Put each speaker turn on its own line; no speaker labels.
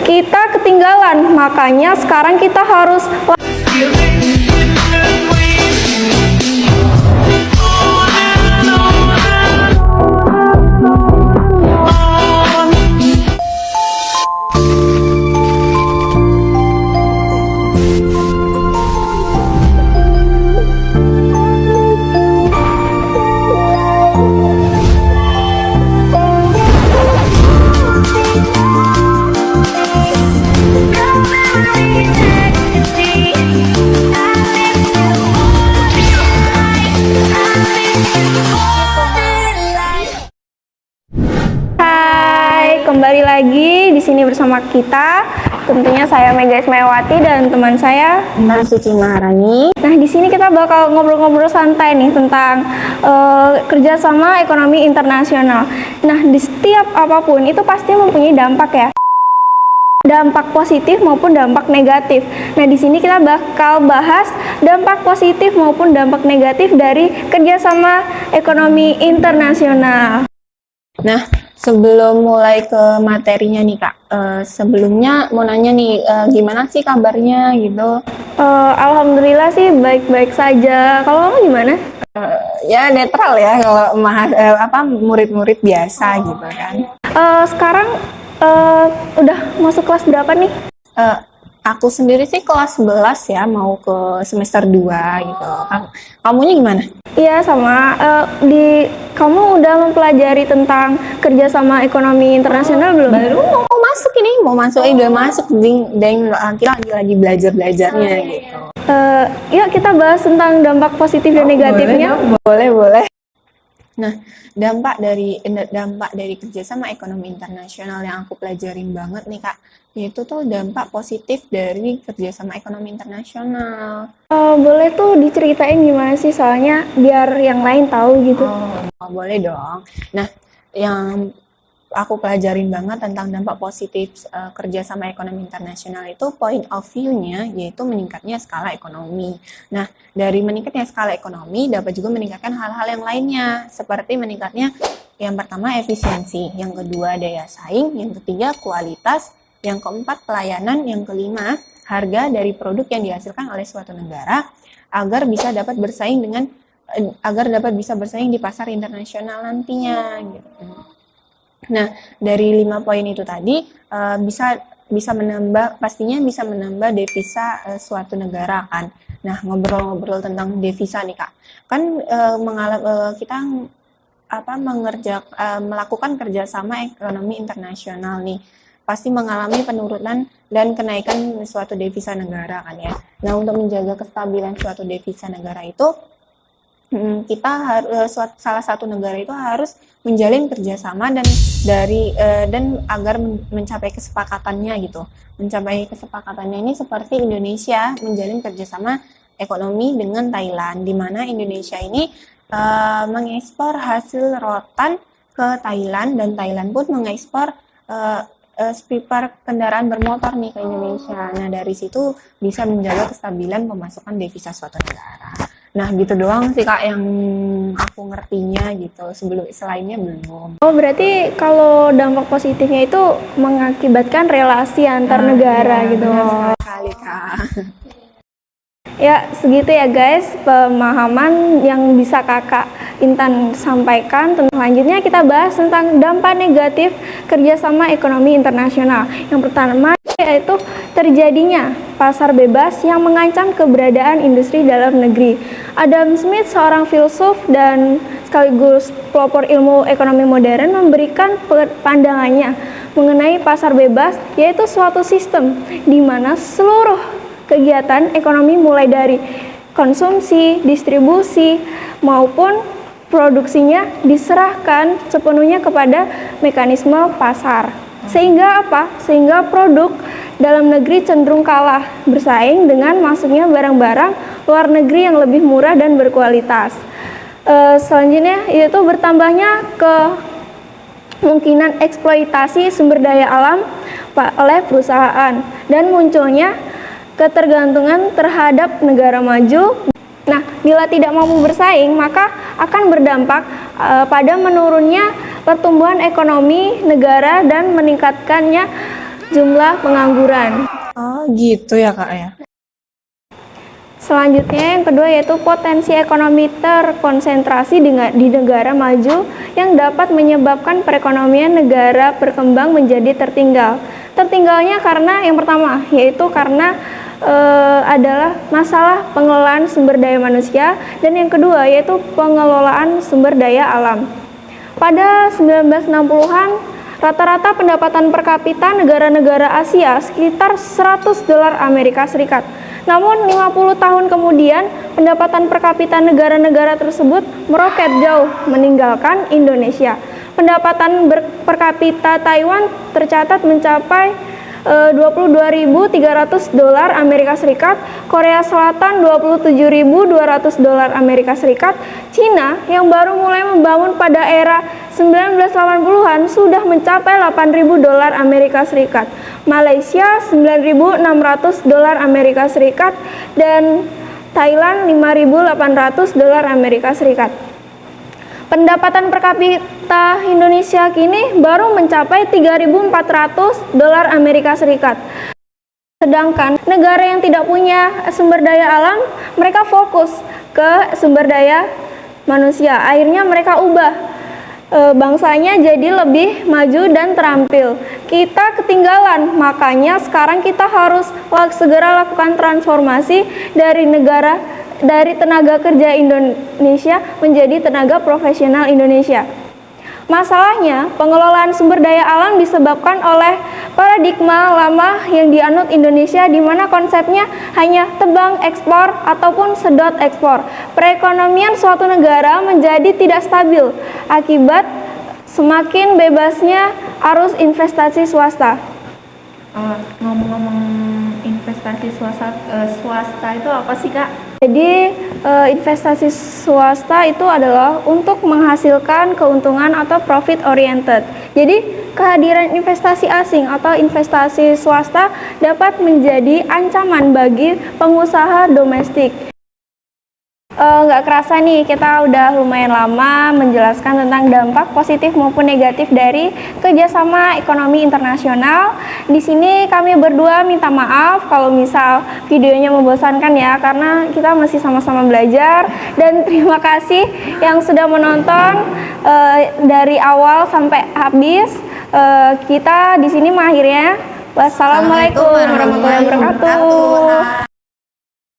Kita ketinggalan, makanya sekarang kita harus kembali lagi di sini bersama kita. Tentunya saya Mega Ismayawati dan teman saya
Mbak Suci Maharani.
Nah, di sini kita bakal ngobrol-ngobrol santai nih tentang kerjasama ekonomi internasional. Nah, di setiap apapun itu pasti mempunyai dampak ya. Dampak positif maupun dampak negatif. Nah, di sini kita bakal bahas dampak positif maupun dampak negatif dari kerjasama ekonomi internasional.
Nah, sebelum mulai ke materinya nih Kak, sebelumnya mau nanya nih, gimana sih kabarnya gitu?
Alhamdulillah sih baik-baik saja. Kalau kamu gimana?
Ya netral ya kalau murid-murid biasa gitu kan.
Sekarang udah masuk kelas berapa nih?
Aku sendiri sih kelas 11 ya, mau ke semester 2 gitu. Kamunya gimana?
Iya sama. Kamu udah mempelajari tentang kerjasama ekonomi internasional belum?
Baru mau masuk udah masuk, dan nanti lagi belajarnya gitu.
Yuk kita bahas tentang dampak positif dan negatifnya.
Boleh. Nah, dampak dari kerjasama ekonomi internasional yang aku pelajarin banget nih Kak, yaitu tuh dampak positif dari kerjasama ekonomi internasional.
Boleh tuh diceritain gimana sih, soalnya biar yang lain tahu gitu.
Boleh dong. Nah, yang aku pelajarin banget tentang dampak positif kerjasama ekonomi internasional itu point of view-nya yaitu meningkatnya skala ekonomi. Nah, dari meningkatnya skala ekonomi dapat juga meningkatkan hal-hal yang lainnya, seperti meningkatnya yang pertama efisiensi, yang kedua daya saing, yang ketiga kualitas, yang keempat pelayanan, yang kelima harga dari produk yang dihasilkan oleh suatu negara agar dapat bisa bersaing di pasar internasional nantinya gitu. Nah, dari 5 poin itu tadi pastinya bisa menambah devisa suatu negara kan. Nah, ngobrol-ngobrol tentang devisa nih Kak. Kan kita melakukan kerjasama ekonomi internasional nih. Pasti mengalami penurunan dan kenaikan suatu devisa negara kan ya. Nah, untuk menjaga kestabilan suatu devisa negara itu kita harus salah satu negara itu harus menjalin kerjasama dan agar mencapai kesepakatannya gitu. Mencapai kesepakatannya ini seperti Indonesia menjalin kerjasama ekonomi dengan Thailand, di mana Indonesia ini mengekspor hasil rotan ke Thailand dan Thailand pun mengekspor spare kendaraan bermotor nih ke Indonesia. Nah, dari situ bisa menjaga kestabilan pemasukan devisa suatu negara. Nah, gitu doang sih Kak yang aku ngertinya gitu. Selainnya belum.
Oh, berarti kalau dampak positifnya itu mengakibatkan relasi antar negara
ya,
gitu.
Benar sekali Kak.
Ya, segitu ya guys pemahaman yang bisa Kakak Intan sampaikan. Selanjutnya kita bahas tentang dampak negatif kerjasama ekonomi internasional. Yang pertama yaitu terjadinya pasar bebas yang mengancam keberadaan industri dalam negeri. Adam Smith, seorang filsuf dan sekaligus pelopor ilmu ekonomi modern, memberikan pandangannya mengenai pasar bebas, yaitu suatu sistem di mana seluruh kegiatan ekonomi mulai dari konsumsi, distribusi, maupun produksinya diserahkan sepenuhnya kepada mekanisme pasar. Sehingga apa? Sehingga produk dalam negeri cenderung kalah bersaing dengan masuknya barang-barang luar negeri yang lebih murah dan berkualitas. Selanjutnya yaitu bertambahnya kemungkinan eksploitasi sumber daya alam oleh perusahaan dan munculnya ketergantungan terhadap negara maju. Nah, bila tidak mampu bersaing, maka akan berdampak pada menurunnya pertumbuhan ekonomi negara dan meningkatkannya jumlah pengangguran.
Oh, gitu ya, Kak ya.
Selanjutnya yang kedua yaitu potensi ekonomi terkonsentrasi di negara maju yang dapat menyebabkan perekonomian negara berkembang menjadi tertinggal. Tertinggalnya karena yang pertama yaitu karena adalah masalah pengelolaan sumber daya manusia, dan yang kedua yaitu pengelolaan sumber daya alam. Pada 1960-an, rata-rata pendapatan per kapita negara-negara Asia sekitar 100 dolar Amerika Serikat. Namun 50 tahun kemudian, pendapatan per kapita negara-negara tersebut meroket jauh meninggalkan Indonesia. Pendapatan per kapita Taiwan tercatat mencapai 22.300 dolar Amerika Serikat, Korea Selatan 27.200 dolar Amerika Serikat, Cina yang baru mulai membangun pada era 1980-an sudah mencapai 8.000 dolar Amerika Serikat, Malaysia 9.600 dolar Amerika Serikat, dan Thailand 5.800 dolar Amerika Serikat. Pendapatan per kapita Indonesia kini baru mencapai 3.400 dolar Amerika Serikat. Sedangkan negara yang tidak punya sumber daya alam, mereka fokus ke sumber daya manusia. Akhirnya mereka ubah bangsanya jadi lebih maju dan terampil. Kita ketinggalan, makanya sekarang kita harus segera lakukan transformasi dari tenaga kerja Indonesia menjadi tenaga profesional Indonesia. Masalahnya, pengelolaan sumber daya alam disebabkan oleh paradigma lama yang dianut Indonesia, di mana konsepnya hanya tebang ekspor ataupun sedot ekspor. Perekonomian suatu negara menjadi tidak stabil akibat semakin bebasnya arus investasi swasta.
Ngomong-ngomong investasi swasta itu apa sih, Kak?
Jadi investasi swasta itu adalah untuk menghasilkan keuntungan atau profit oriented. Jadi kehadiran investasi asing atau investasi swasta dapat menjadi ancaman bagi pengusaha domestik. Nggak kerasa nih, kita udah lumayan lama menjelaskan tentang dampak positif maupun negatif dari kerjasama ekonomi internasional. Di sini kami berdua minta maaf kalau misal videonya membosankan ya, karena kita masih sama-sama belajar. Dan terima kasih yang sudah menonton dari awal sampai habis. Kita di sini mengakhirnya. Wassalamualaikum warahmatullahi wabarakatuh.